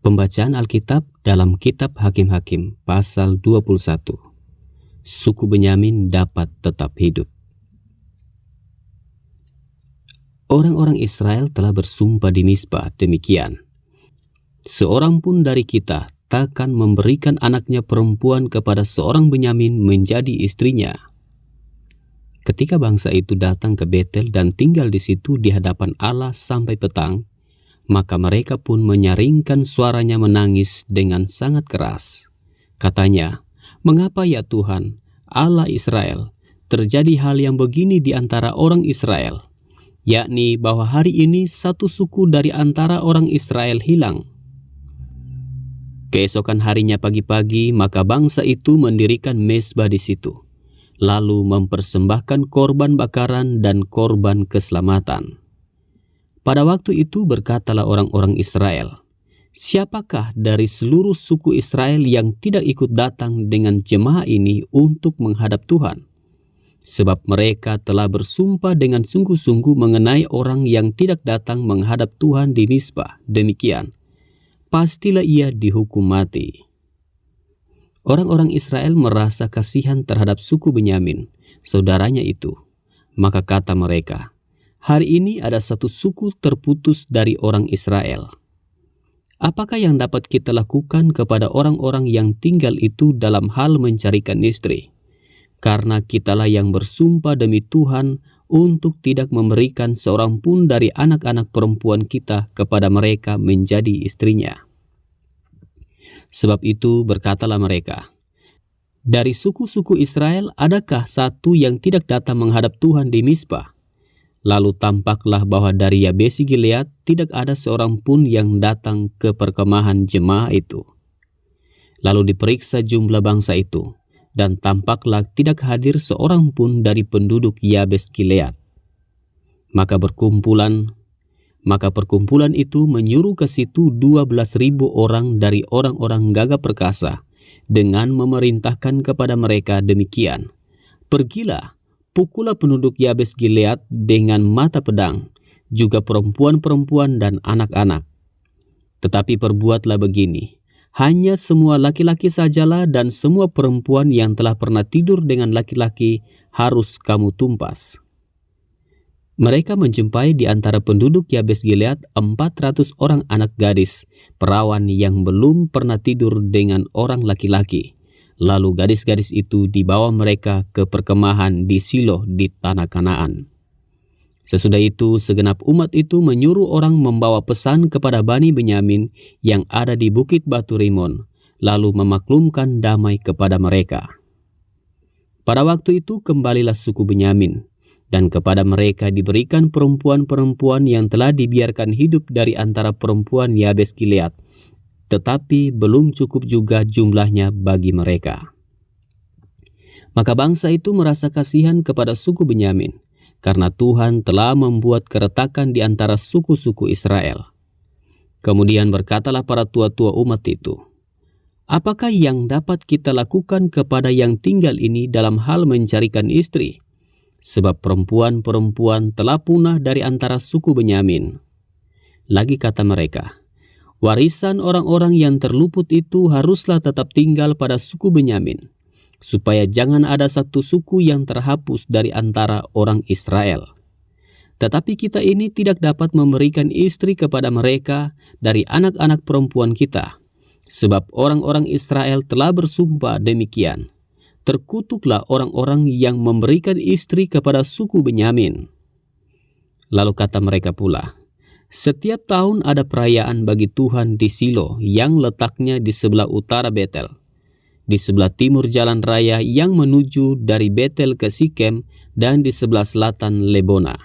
Pembacaan Alkitab dalam Kitab Hakim-Hakim pasal 21. Suku Benyamin dapat tetap hidup. Orang-orang Israel telah bersumpah di Mizpah demikian, seorang pun dari kita takkan memberikan anaknya perempuan kepada seorang Benyamin menjadi istrinya. Ketika bangsa itu datang ke Betel dan tinggal di situ di hadapan Allah sampai petang, maka mereka pun menyaringkan suaranya menangis dengan sangat keras. Katanya, "Mengapa ya Tuhan, Allah Israel, terjadi hal yang begini di antara orang Israel, yakni bahwa hari ini satu suku dari antara orang Israel hilang?" Keesokan harinya pagi-pagi, maka bangsa itu mendirikan mezbah di situ, lalu mempersembahkan korban bakaran dan korban keselamatan. Pada waktu itu berkatalah orang-orang Israel, "Siapakah dari seluruh suku Israel yang tidak ikut datang dengan jemaah ini untuk menghadap Tuhan? Sebab mereka telah bersumpah dengan sungguh-sungguh mengenai orang yang tidak datang menghadap Tuhan di Mizpah. Demikian, pastilah ia dihukum mati." Orang-orang Israel merasa kasihan terhadap suku Benyamin, saudaranya itu. Maka kata mereka, "Hari ini ada satu suku terputus dari orang Israel. Apakah yang dapat kita lakukan kepada orang-orang yang tinggal itu dalam hal mencarikan istri? Karena kitalah yang bersumpah demi Tuhan untuk tidak memberikan seorang pun dari anak-anak perempuan kita kepada mereka menjadi istrinya." Sebab itu berkatalah mereka, "Dari suku-suku Israel adakah satu yang tidak datang menghadap Tuhan di Mizpah?" Lalu tampaklah bahwa dari Yabesi Gilead tidak ada seorang pun yang datang ke perkemahan jemaah itu. Lalu diperiksa jumlah bangsa itu, dan tampaklah tidak hadir seorang pun dari penduduk Yabes Gilead. Maka perkumpulan itu menyuruh ke situ 12.000 orang dari orang-orang gagah perkasa, dengan memerintahkan kepada mereka demikian, "Pergilah, pukullah penduduk Yabes Gilead dengan mata pedang, juga perempuan-perempuan dan anak-anak. Tetapi perbuatlah begini, hanya semua laki-laki sajalah dan semua perempuan yang telah pernah tidur dengan laki-laki harus kamu tumpas." Mereka menjumpai di antara penduduk Yabes Gilead 400 orang anak gadis, perawan yang belum pernah tidur dengan orang laki-laki. Lalu gadis-gadis itu dibawa mereka ke perkemahan di Silo di tanah Kanaan. Sesudah itu segenap umat itu menyuruh orang membawa pesan kepada Bani Benyamin yang ada di Bukit Batu Rimon, lalu memaklumkan damai kepada mereka. Pada waktu itu kembalilah suku Benyamin, dan kepada mereka diberikan perempuan-perempuan yang telah dibiarkan hidup dari antara perempuan Yabes Gilead, tetapi belum cukup juga jumlahnya bagi mereka. Maka bangsa itu merasa kasihan kepada suku Benyamin, karena Tuhan telah membuat keretakan di antara suku-suku Israel. Kemudian berkatalah para tua-tua umat itu, "Apakah yang dapat kita lakukan kepada yang tinggal ini dalam hal mencarikan istri? Sebab perempuan-perempuan telah punah dari antara suku Benyamin." Lagi kata mereka, "Warisan orang-orang yang terluput itu haruslah tetap tinggal pada suku Benyamin, supaya jangan ada satu suku yang terhapus dari antara orang Israel. Tetapi kita ini tidak dapat memberikan istri kepada mereka dari anak-anak perempuan kita, sebab orang-orang Israel telah bersumpah demikian. Terkutuklah orang-orang yang memberikan istri kepada suku Benyamin." Lalu kata mereka pula, "Setiap tahun ada perayaan bagi Tuhan di Silo yang letaknya di sebelah utara Betel, di sebelah timur jalan raya yang menuju dari Betel ke Sikem, dan di sebelah selatan Lebona."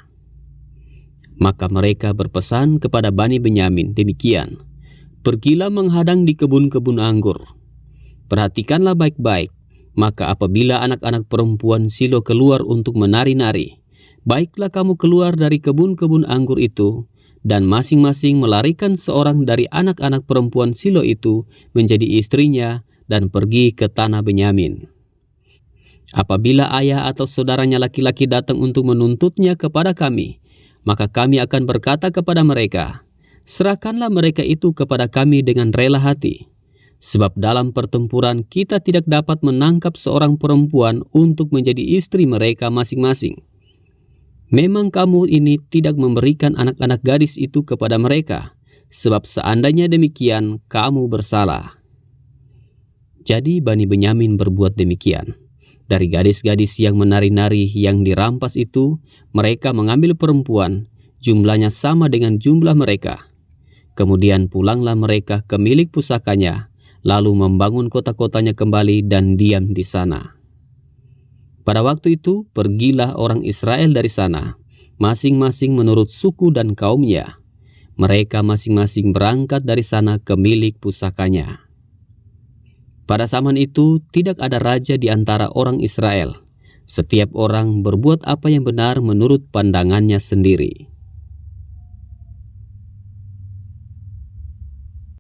Maka mereka berpesan kepada Bani Benyamin demikian, "Pergilah menghadang di kebun-kebun anggur. Perhatikanlah baik-baik, maka apabila anak-anak perempuan Silo keluar untuk menari-nari, baiklah kamu keluar dari kebun-kebun anggur itu, dan masing-masing melarikan seorang dari anak-anak perempuan Silo itu menjadi istrinya dan pergi ke tanah Benyamin. Apabila ayah atau saudaranya laki-laki datang untuk menuntutnya kepada kami, maka kami akan berkata kepada mereka, serahkanlah mereka itu kepada kami dengan rela hati. Sebab dalam pertempuran kita tidak dapat menangkap seorang perempuan untuk menjadi istri mereka masing-masing. Memang kamu ini tidak memberikan anak-anak gadis itu kepada mereka, sebab seandainya demikian kamu bersalah." Jadi Bani Benyamin berbuat demikian. Dari gadis-gadis yang menari-nari yang dirampas itu, mereka mengambil perempuan, jumlahnya sama dengan jumlah mereka. Kemudian pulanglah mereka ke milik pusakanya, lalu membangun kota-kotanya kembali dan diam di sana. Pada waktu itu pergilah orang Israel dari sana, masing-masing menurut suku dan kaumnya. Mereka masing-masing berangkat dari sana ke milik pusakanya. Pada zaman itu tidak ada raja di antara orang Israel. Setiap orang berbuat apa yang benar menurut pandangannya sendiri.